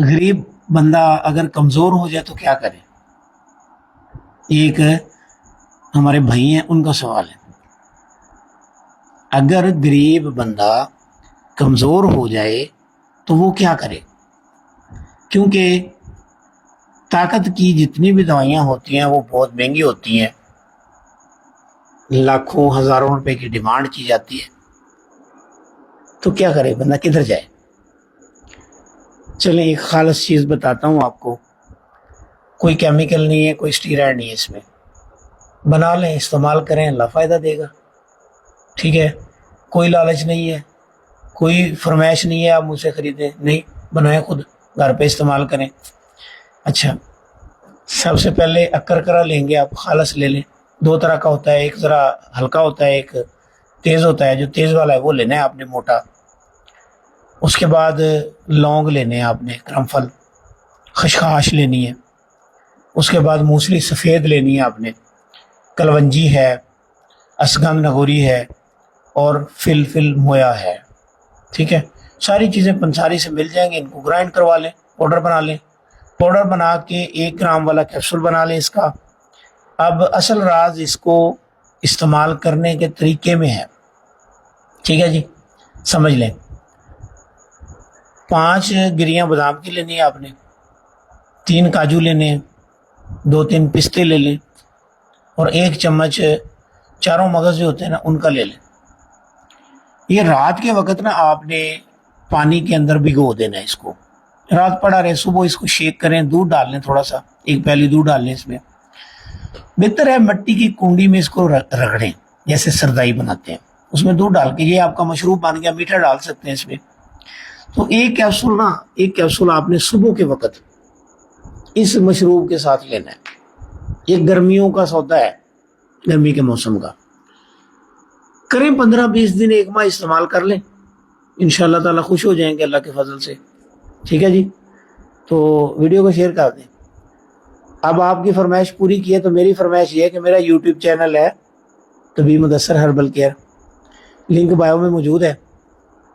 غریب بندہ اگر کمزور ہو جائے تو کیا کرے؟ ایک ہمارے بھائی ہیں، ان کا سوال ہے، اگر غریب بندہ کمزور ہو جائے تو وہ کیا کرے؟ کیونکہ طاقت کی جتنی بھی دوائیاں ہوتی ہیں وہ بہت مہنگی ہوتی ہیں، لاکھوں ہزاروں روپے کی ڈیمانڈ کی جاتی ہے، تو کیا کرے بندہ، کدھر جائے؟ چلیں ایک خالص چیز بتاتا ہوں آپ کو، کوئی کیمیکل نہیں ہے، کوئی اسٹیرائڈ نہیں ہے، اس میں بنا لیں، استعمال کریں، اللہ فائدہ دے گا، ٹھیک ہے؟ کوئی لالچ نہیں ہے، کوئی فرمائش نہیں ہے آپ مجھ سے خریدیں، نہیں، بنائیں خود، گھر پہ استعمال کریں۔ اچھا، سب سے پہلے اکرکرا لیں گے آپ، خالص لے لیں، دو طرح کا ہوتا ہے، ایک ذرا ہلکا ہوتا ہے، ایک تیز ہوتا ہے، جو تیز والا ہے وہ لینا ہے آپ نے، موٹا۔ اس کے بعد لونگ لینے ہیں آپ نے، کرم پھل، خشخاش لینی ہے۔ اس کے بعد موسلی سفید لینی ہے آپ نے، کلونجی ہے، اسگند نگوری ہے، اور فل مویا ہے، ٹھیک ہے؟ ساری چیزیں پنساری سے مل جائیں گے، ان کو گرائنڈ کروا لیں، پاؤڈر بنا لیں، پاؤڈر بنا کے 1 گرام والا کیپسول بنا لیں اس کا۔ اب اصل راز اس کو استعمال کرنے کے طریقے میں ہے، ٹھیک ہے جی؟ سمجھ لیں، 5 گریاں بادام کی لینی ہے آپ نے، 3 کاجو لینے ہیں، 2-3 پستے لے لیں، اور 1 چمچ چاروں مغز جو ہوتے ہیں نا ان کا لے لیں۔ یہ رات کے وقت نا آپ نے پانی کے اندر بھگو دینا ہے اس کو، رات پڑا رہے، صبح اس کو شیک کریں، دودھ ڈال لیں، تھوڑا سا 1 پیالی دودھ ڈال لیں اس میں، بہتر ہے مٹی کی کنڈی میں اس کو رگڑیں، جیسے سردائی بناتے ہیں، اس میں دودھ ڈال کے، یہ آپ کا مشروب بن گیا، میٹھا ڈال سکتے ہیں اس میں۔ تو ایک کیپسول آپ نے صبح کے وقت اس مشروب کے ساتھ لینا ہے۔ یہ گرمیوں کا سودا ہے، گرمی کے موسم کا، کریں 15-20 دن، 1 ماہ استعمال کر لیں، انشاءاللہ تعالیٰ خوش ہو جائیں گے اللہ کے فضل سے، ٹھیک ہے جی؟ تو ویڈیو کو شیئر کر دیں۔ اب آپ کی فرمائش پوری کی ہے تو میری فرمائش یہ ہے کہ میرا یوٹیوب چینل ہے طبیب Mudassir herbal care, link bio میں موجود ہے،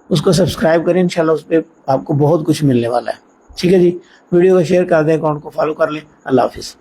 اس کو سبسکرائب کریں، انشاءاللہ اس پہ آپ کو بہت کچھ ملنے والا ہے، ٹھیک ہے جی؟ ویڈیو کو شیئر کر دیں، اکاؤنٹ کو فالو کر لیں، اللہ حافظ۔